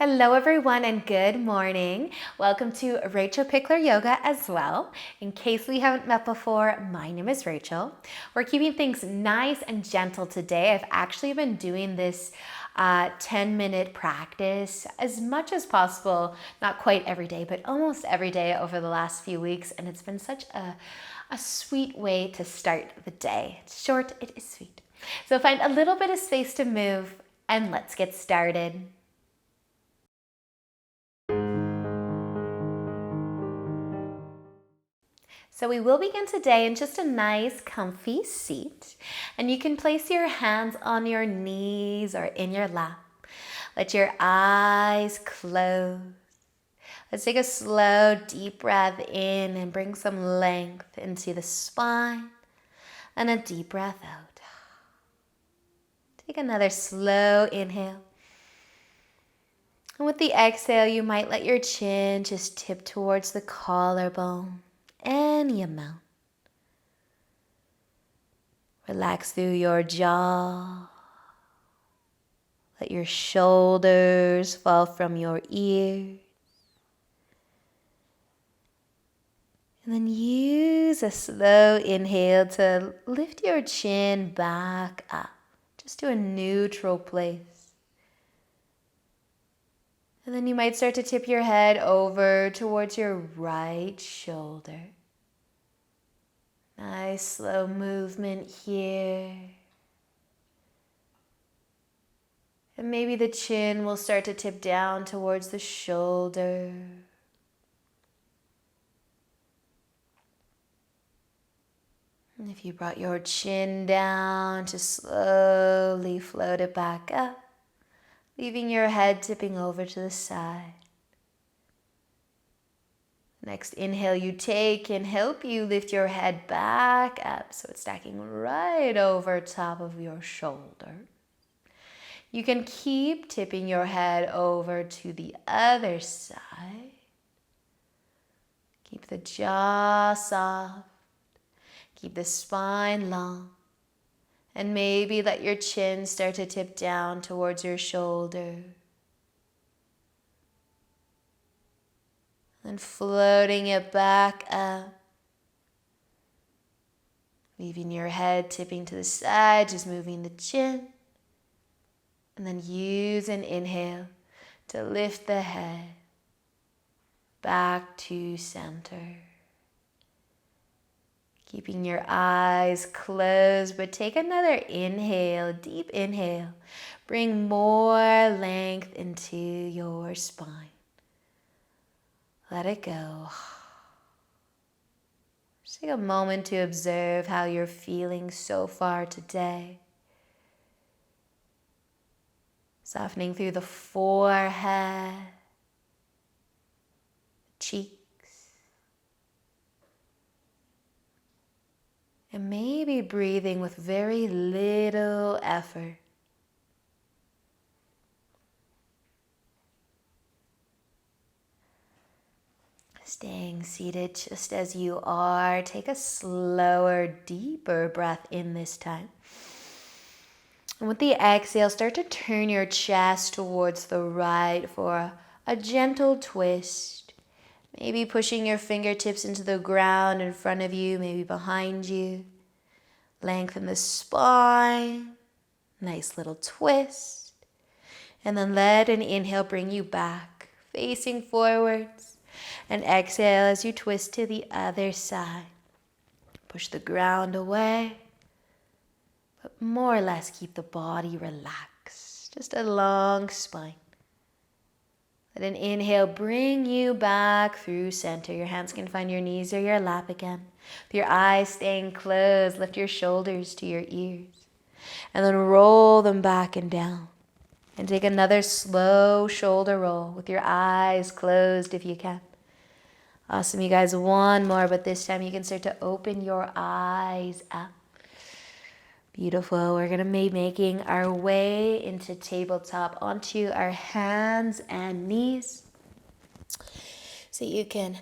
Hello everyone and good morning. Welcome to rachelpichleryoga as well. In case we haven't met before, my name is Rachel. We're keeping things nice and gentle today. I've actually been doing this 10-minute practice as much as possible, not quite every day, but almost every day over the last few weeks, and it's been such a sweet way to start the day. It's short, it is sweet. So find a little bit of space to move and let's get started. So we will begin today in just a nice comfy seat, and you can place your hands on your knees or in your lap. Let your eyes close. Let's take a slow deep breath in and bring some length into the spine, and a deep breath out. Take another slow inhale. And with the exhale, you might let your chin just tip towards the collarbone. Any amount. Relax through your jaw. Let your shoulders fall from your ears. And then use a slow inhale to lift your chin back up, just to a neutral place. And then you might start to tip your head over towards your right shoulder. Nice slow movement here. And maybe the chin will start to tip down towards the shoulder. And if you brought your chin down, just slowly float it back up, leaving your head tipping over to the side. Next inhale you take can help you lift your head back up so it's stacking right over top of your shoulder. You can keep tipping your head over to the other side. Keep the jaw soft. Keep the spine long. And maybe let your chin start to tip down towards your shoulder. And floating it back up. Leaving your head tipping to the side, just moving the chin. And then use an inhale to lift the head back to center. Keeping your eyes closed, but take another inhale, deep inhale. Bring more length into your spine. Let it go. Just take a moment to observe how you're feeling so far today. Softening through the forehead, cheeks, and maybe breathing with very little effort. Staying seated just as you are. Take a slower, deeper breath in this time. And with the exhale, start to turn your chest towards the right for a gentle twist. Maybe pushing your fingertips into the ground in front of you, maybe behind you. Lengthen the spine. Nice little twist. And then let an inhale bring you back, facing forwards. And exhale as you twist to the other side. Push the ground away, but more or less keep the body relaxed. Just a long spine. Let an inhale bring you back through center. Your hands can find your knees or your lap again. With your eyes staying closed, lift your shoulders to your ears. And then roll them back and down. And take another slow shoulder roll with your eyes closed if you can. Awesome, you guys. One more, but this time you can start to open your eyes up. Beautiful. We're going to be making our way into tabletop onto our hands and knees. So you can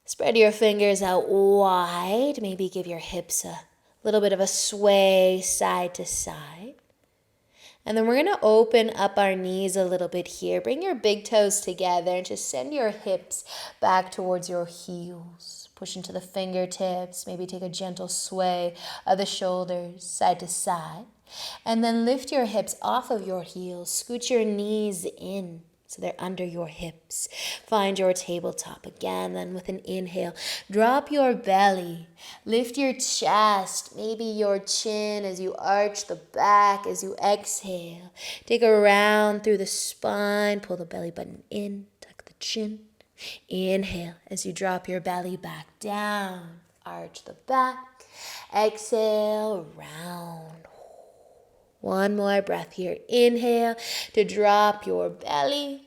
spread your fingers out wide. Maybe give your hips a little bit of a sway side to side. And then we're going to open up our knees a little bit here. Bring your big toes together and just send your hips back towards your heels. Push into the fingertips. Maybe take a gentle sway of the shoulders side to side. And then lift your hips off of your heels. Scoot your knees in so they're under your hips. Find your tabletop again. Then with an inhale, drop your belly. Lift your chest, maybe your chin as you arch the back as you exhale. Take a round through the spine. Pull the belly button in. Tuck the chin. Inhale as you drop your belly back down. Arch the back. Exhale, round. One more breath here. Inhale to drop your belly.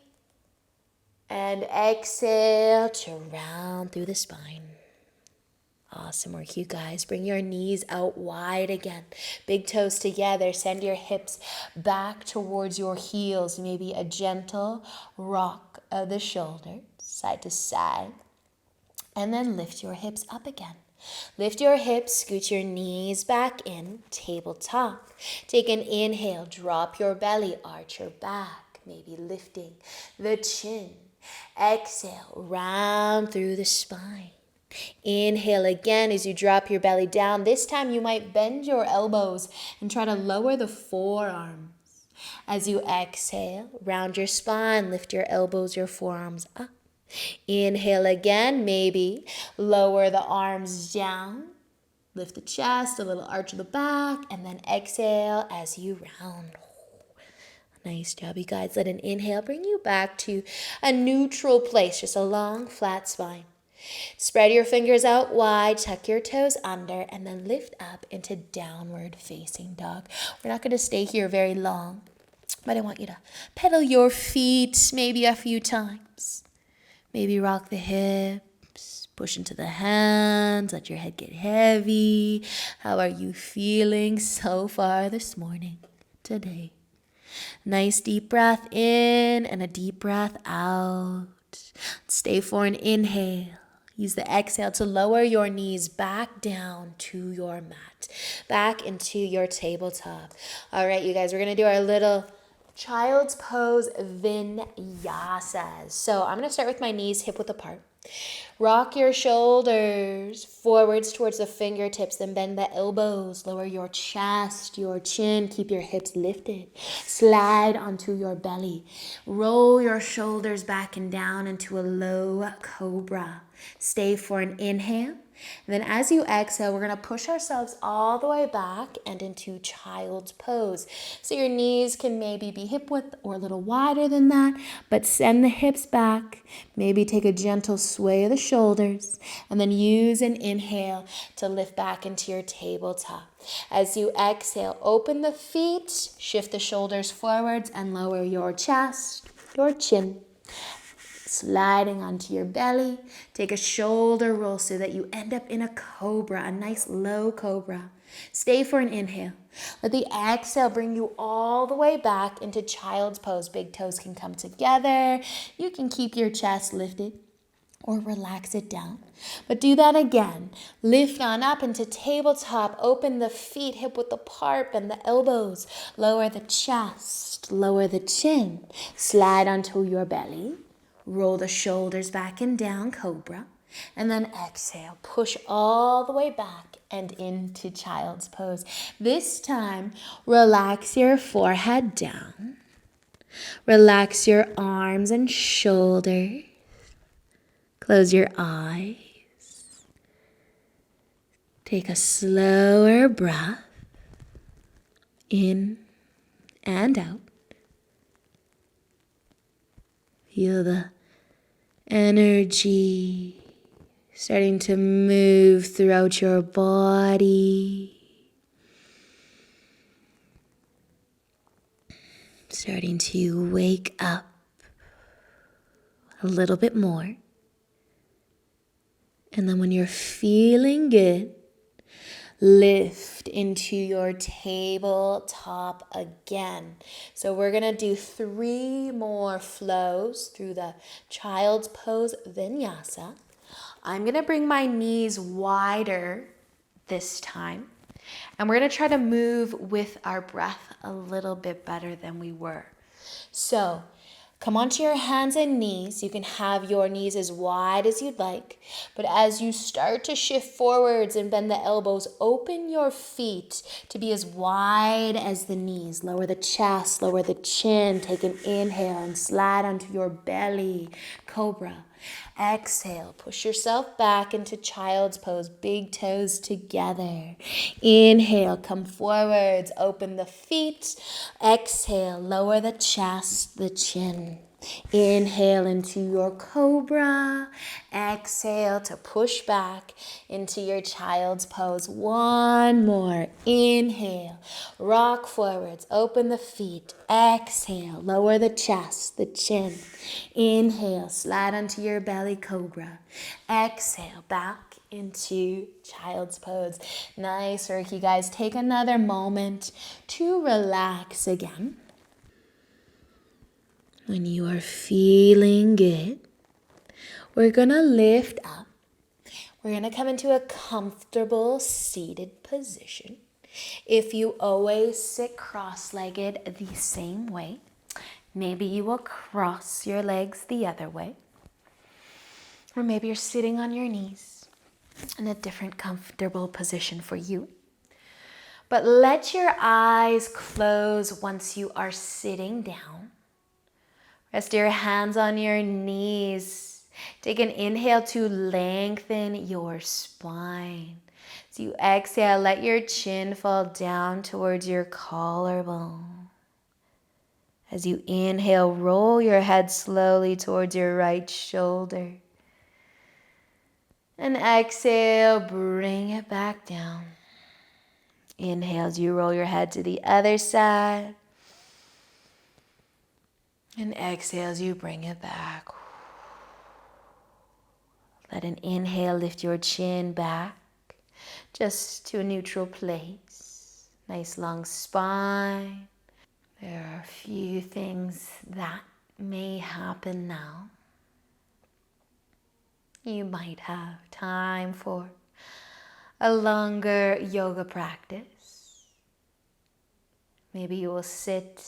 And exhale to round through the spine. Awesome work, you guys. Bring your knees out wide again. Big toes together. Send your hips back towards your heels. Maybe a gentle rock of the shoulders, side to side. And then lift your hips up again. Lift your hips, scoot your knees back in, tabletop. Take an inhale, drop your belly, arch your back, maybe lifting the chin. Exhale, round through the spine. Inhale again as you drop your belly down. This time you might bend your elbows and try to lower the forearms. As you exhale, round your spine, lift your elbows, your forearms up. Inhale again, maybe lower the arms down. Lift the chest, a little arch of the back, and then exhale as you round. Nice job, you guys. Let an inhale bring you back to a neutral place, just a long, flat spine. Spread your fingers out wide, tuck your toes under, and then lift up into downward facing dog. We're not going to stay here very long, but I want you to pedal your feet maybe a few times. Maybe rock the hips, push into the hands, let your head get heavy. How are you feeling so far this morning, today? Nice deep breath in and a deep breath out. Stay for an inhale. Use the exhale to lower your knees back down to your mat, back into your tabletop. All right, you guys, we're going to do our little child's pose vinyasas. So I'm going to start with my knees hip width apart. Rock your shoulders forwards towards the fingertips, then bend the elbows. Lower your chest, your chin. Keep your hips lifted. Slide onto your belly. Roll your shoulders back and down into a low cobra. Stay for an inhale. Then as you exhale, we're going to push ourselves all the way back and into child's pose. So your knees can maybe be hip width or a little wider than that, but send the hips back. Maybe take a gentle sway of the shoulders and then use an inhale to lift back into your tabletop. As you exhale, open the feet, shift the shoulders forwards and lower your chest, your chin. Sliding onto your belly. Take a shoulder roll so that you end up in a cobra, a nice low cobra. Stay for an inhale. Let the exhale bring you all the way back into child's pose. Big toes can come together. You can keep your chest lifted or relax it down. But do that again. Lift on up into tabletop. Open the feet hip width apart, bend the elbows. Lower the chest, lower the chin. Slide onto your belly. Roll the shoulders back and down, cobra. And then exhale. Push all the way back and into child's pose. This time, relax your forehead down. Relax your arms and shoulders. Close your eyes. Take a slower breath in and out. Feel the energy starting to move throughout your body. Starting to wake up a little bit more. And then when you're feeling good, lift into your tabletop again. So we're going to do 3 more flows through the child's pose vinyasa. I'm going to bring my knees wider this time. And we're going to try to move with our breath a little bit better than we were. So come onto your hands and knees. You can have your knees as wide as you'd like. But as you start to shift forwards and bend the elbows, open your feet to be as wide as the knees. Lower the chest, lower the chin. Take an inhale and slide onto your belly. Cobra. Exhale, push yourself back into child's pose, big toes together. Inhale, come forwards, open the feet. Exhale, lower the chest, the chin. Inhale into your cobra. Exhale to push back into your child's pose. One more. Inhale, rock forwards, open the feet. Exhale, lower the chest, the chin. Inhale, slide onto your belly, cobra. Exhale, back into child's pose. Nice work, you guys. Take another moment to relax again. When you are feeling good, we're going to lift up. We're going to come into a comfortable seated position. If you always sit cross-legged the same way, maybe you will cross your legs the other way. Or maybe you're sitting on your knees in a different comfortable position for you. But let your eyes close once you are sitting down. Rest your hands on your knees. Take an inhale to lengthen your spine. As you exhale, let your chin fall down towards your collarbone. As you inhale, roll your head slowly towards your right shoulder. And exhale, bring it back down. Inhale as you roll your head to the other side. And exhale as you bring it back. Let an inhale lift your chin back just to a neutral place. Nice long spine. There are a few things that may happen now. You might have time for a longer yoga practice. Maybe you will sit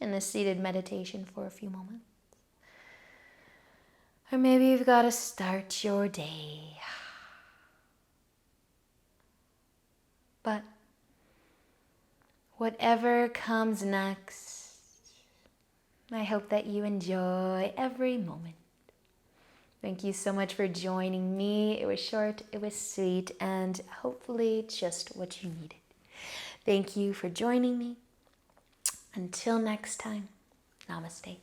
in a seated meditation for a few moments. Or maybe you've got to start your day. But whatever comes next, I hope that you enjoy every moment. Thank you so much for joining me. It was short, it was sweet, and hopefully just what you needed. Thank you for joining me. Until next time, namaste.